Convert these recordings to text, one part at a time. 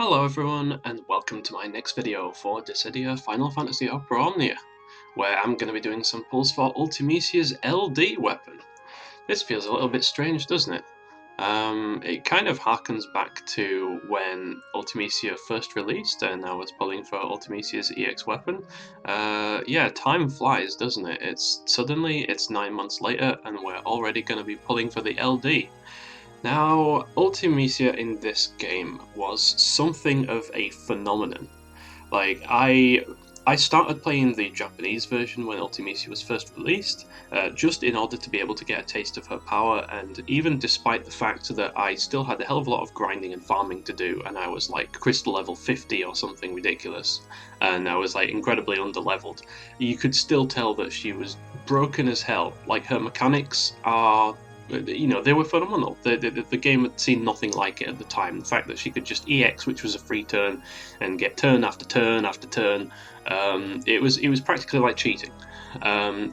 Hello everyone, and welcome to my next video for Dissidia Final Fantasy Opera Omnia, where I'm going to be doing some pulls for Ultimecia's LD weapon. This feels a little bit strange, doesn't it? It kind of harkens back to when Ultimecia first released, and I was pulling for Ultimecia's EX weapon. Yeah, time flies, doesn't it? It's 9 months later, and we're already going to be pulling for the LD. Now, Ultimecia in this game was something of a phenomenon. Like, I started playing the Japanese version when Ultimecia was first released, just in order to be able to get a taste of her power, and even despite the fact that I still had a hell of a lot of grinding and farming to do, and I was like crystal level 50 or something ridiculous, and I was like incredibly underleveled, you could still tell that she was broken as hell. Like, her mechanics are, you know, they were phenomenal. The game had seen nothing like it at the time. The fact that she could just EX, which was a free turn, and get turn after turn after turn, it was practically like cheating.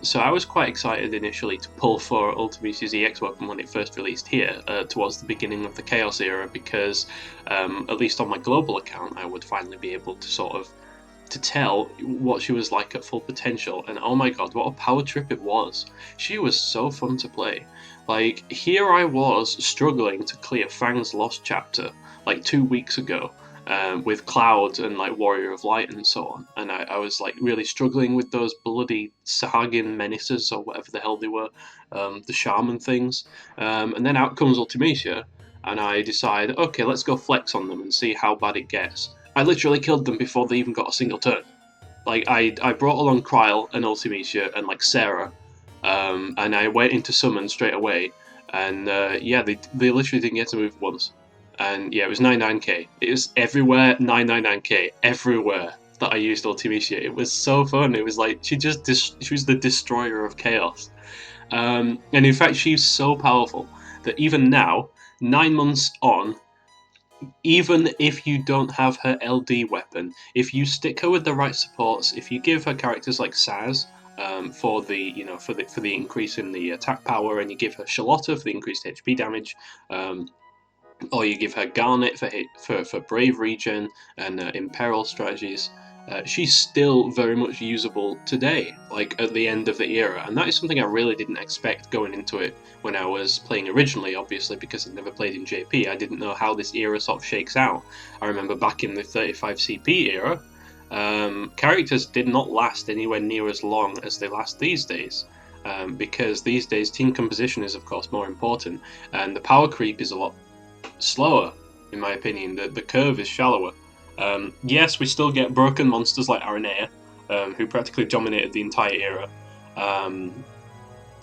So I was quite excited initially to pull for Ultimecia's EX weapon when it first released here, towards the beginning of the Chaos era, because at least on my global account I would finally be able to sort of to tell what she was like at full potential, and oh my god, what a power trip it was. She was so fun to play. Like, here I was struggling to clear Fang's Lost chapter like 2 weeks ago, with Cloud and like Warrior of Light and so on, and I was like really struggling with those bloody Sahagin menaces or whatever the hell they were, the shaman things, and then out comes Ultimecia, and I decide, okay, let's go flex on them and see how bad it gets. I literally killed them before they even got a single turn. Like, I brought along Kryl and Ultimecia and like Sarah, and I went into summon straight away, and yeah, they literally didn't get to move once. And yeah, it was 99k. It was everywhere, 999k, everywhere that I used Ultimecia. It was so fun. It was like, she was the destroyer of chaos. And in fact, she's so powerful that even now, 9 months on, even if you don't have her LD weapon, if you stick her with the right supports, if you give her characters like Saz, for the increase in the attack power, and you give her Charlotta for the increased HP damage, or you give her Garnet for Brave Regen and Imperil strategies, she's still very much usable today, like at the end of the era, and that is something I really didn't expect going into it when I was playing originally, obviously, because I'd never played in JP. I didn't know how this era sort of shakes out. I remember back in the 35 CP era, characters did not last anywhere near as long as they last these days. Because these days team composition is of course more important, and the power creep is a lot slower, in my opinion. The curve is shallower. Yes, we still get broken monsters like Aranea, who practically dominated the entire era.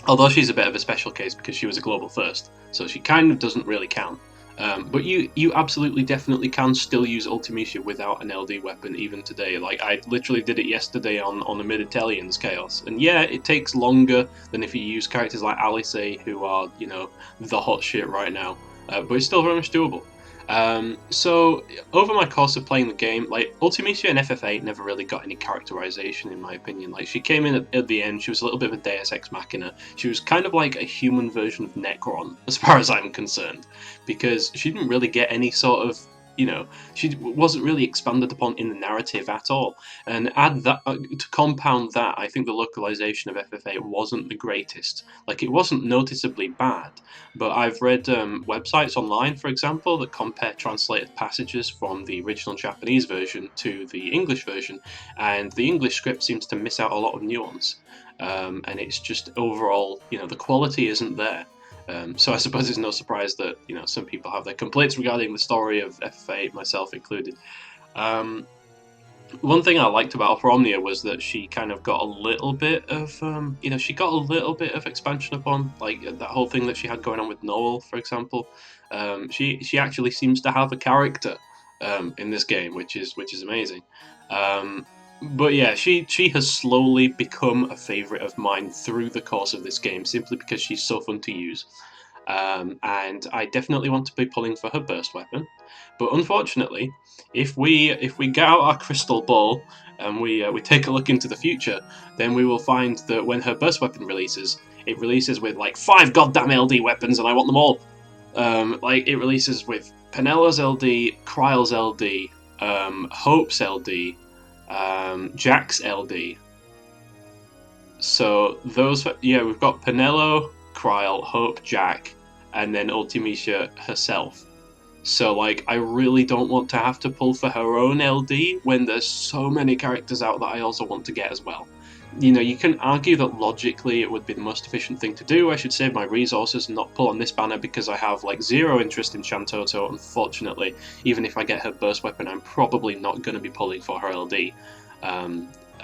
Although she's a bit of a special case because she was a global first, so she kind of doesn't really count. But you absolutely definitely can still use Ultimecia without an LD weapon even today. Like, I literally did it yesterday on the Mid-Italians Chaos. And yeah, it takes longer than if you use characters like Alice, who are, you know, the hot shit right now. But it's still very much doable. So, over my course of playing the game, like, Ultimecia and FF8 never really got any characterization, in my opinion. Like, she came in at the end, she was a little bit of a Deus Ex Machina. She was kind of like a human version of Necron, as far as I'm concerned, because she didn't really get any sort of, you know, she wasn't really expanded upon in the narrative at all. And add that, to compound that, I think the localization of FF8 wasn't the greatest. Like, it wasn't noticeably bad, but I've read websites online, for example, that compare translated passages from the original Japanese version to the English version, and the English script seems to miss out a lot of nuance. And it's just overall, you know, the quality isn't there. So I suppose it's no surprise that, you know, some people have their complaints regarding the story of FF8, myself included. One thing I liked about Opera Omnia was that she kind of got a little bit of, you know, she got a little bit of expansion upon, like that whole thing that she had going on with Noel, for example. She actually seems to have a character in this game, which is amazing. But yeah, she has slowly become a favourite of mine through the course of this game, simply because she's so fun to use. And I definitely want to be pulling for her burst weapon. But unfortunately, if we get out our crystal ball and we take a look into the future, then we will find that when her burst weapon releases, it releases with like 5 goddamn LD weapons, and I want them all. Like, it releases with Penella's LD, Kryle's LD, Hope's LD, Jack's LD. So those, yeah, we've got Penelo, Kryle, Hope, Jack, and then Ultimecia herself. So, like, I really don't want to have to pull for her own LD when there's so many characters out that I also want to get as well. You know, you can argue that logically it would be the most efficient thing to do. I should save my resources and not pull on this banner because I have, like, zero interest in Shantoto, unfortunately. Even if I get her burst weapon, I'm probably not going to be pulling for her LD.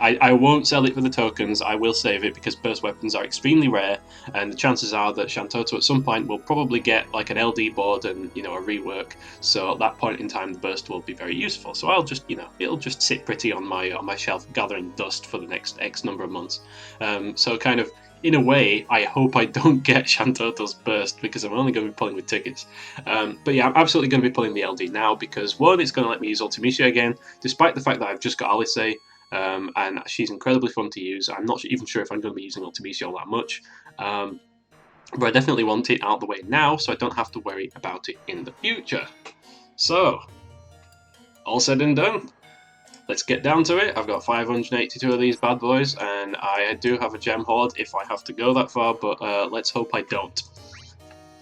I won't sell it for the tokens, I will save it because burst weapons are extremely rare, and the chances are that Shantoto at some point will probably get like an LD board and, you know, a rework, so at that point in time the burst will be very useful. So I'll just, you know, it'll just sit pretty on my shelf gathering dust for the next X number of months. So kind of, in a way, I hope I don't get Shantoto's burst because I'm only going to be pulling with tickets. But yeah, I'm absolutely going to be pulling the LD now because, one, it's going to let me use Ultimecia again, despite the fact that I've just got Alice, and she's incredibly fun to use. I'm not even sure if I'm going to be using Ultimecia all that much, but I definitely want it out of the way now so I don't have to worry about it in the future. So, all said and done, let's get down to it. I've got 582 of these bad boys, and I do have a gem hoard if I have to go that far, but let's hope I don't.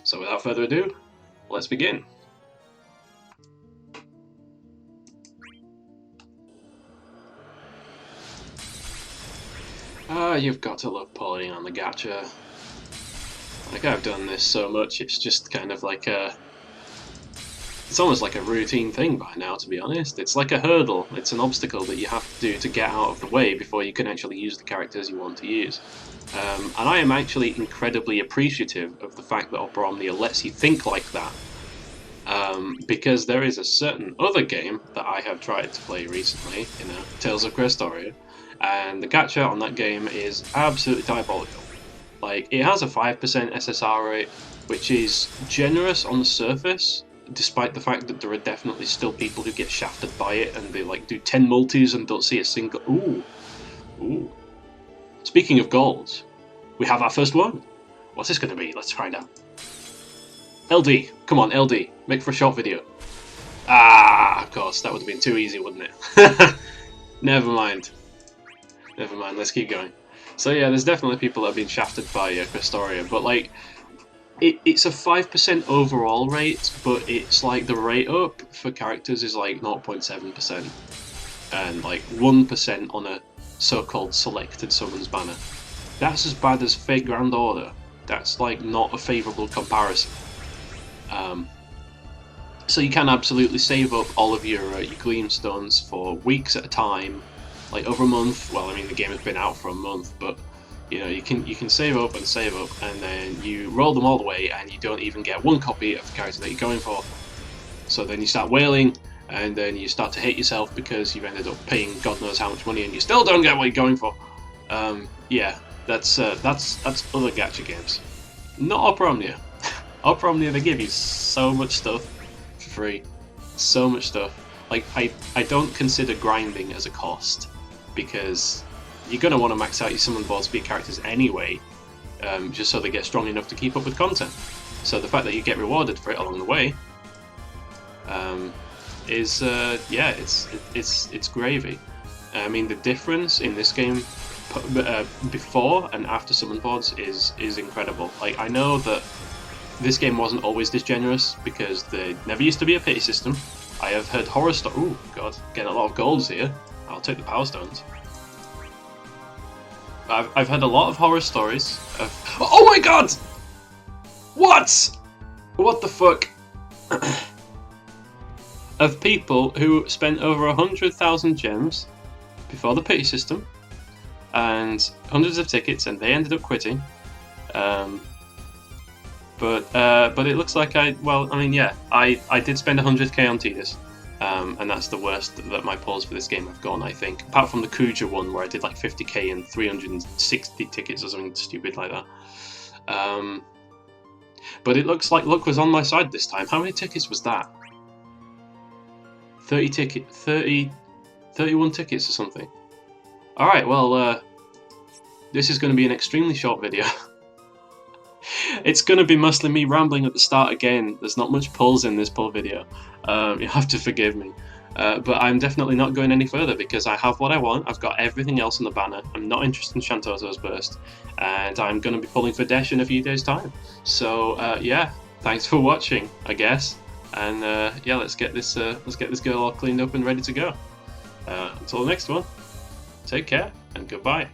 So without further ado, let's begin. You've got to love pulling on the gacha. Like, I've done this so much, it's just kind of like it's almost like a routine thing by now, to be honest. It's like a hurdle, it's an obstacle that you have to do to get out of the way before you can actually use the characters you want to use. And I am actually incredibly appreciative of the fact that Opera Omnia lets you think like that. Because there is a certain other game that I have tried to play recently, you know, Tales of Crestoria, and the gacha on that game is absolutely diabolical. Like, it has a 5% SSR rate, which is generous on the surface, despite the fact that there are definitely still people who get shafted by it and they like do 10 multis and don't see a single. Ooh. Speaking of golds, we have our first one. What's this going to be? Let's find out. LD, come on, LD, make for a short video. Ah, of course, that would have been too easy, wouldn't it? Never mind, let's keep going. So yeah, there's definitely people that have been shafted by Crestoria, but like, it's a 5% overall rate, but it's like the rate up for characters is like 0.7%, and like 1% on a so-called selected summons banner. That's as bad as Fate Grand Order. That's like not a favourable comparison. So you can absolutely save up all of your Gleam Stones for weeks at a time, like over a month. Well, I mean, the game has been out for a month, but you know, you can save up, and then you roll them all the way, and you don't even get one copy of the character that you're going for. So then you start wailing, and then you start to hate yourself because you've ended up paying God knows how much money, and you still don't get what you're going for. Yeah, that's other gacha games, not Opera Omnia. Opera Omnia, they give you so much stuff for free, so much stuff. Like, I don't consider grinding as a cost, because you're going to want to max out your summon board speed characters anyway, just so they get strong enough to keep up with content. So the fact that you get rewarded for it along the way is, yeah, it's gravy. I mean, the difference in this game before and after summon boards is incredible. Like, I know that this game wasn't always this generous because there never used to be a pity system. I have heard horror stories. Ooh, God, getting a lot of golds here. I'll take the power stones. I've had a lot of horror stories of. Oh my God! What? What the fuck? Of people who spent over 100,000 gems before the pity system and hundreds of tickets, and they ended up quitting. But it looks like I did spend 100k on Tidus, and that's the worst that my pulls for this game have gone, I think. Apart from the Kuja one where I did like 50k and 360 tickets or something stupid like that. But it looks like luck was on my side this time. How many tickets was that? 31 tickets or something. Alright, well, this is going to be an extremely short video. It's going to be mostly me rambling at the start again. There's not much pulls in this pull video. You have to forgive me. But I'm definitely not going any further because I have what I want. I've got everything else on the banner. I'm not interested in Shantoto's burst. And I'm going to be pulling for Desh in a few days' time. So yeah, thanks for watching, I guess. And yeah, let's get this girl all cleaned up and ready to go. Until the next one, take care and goodbye.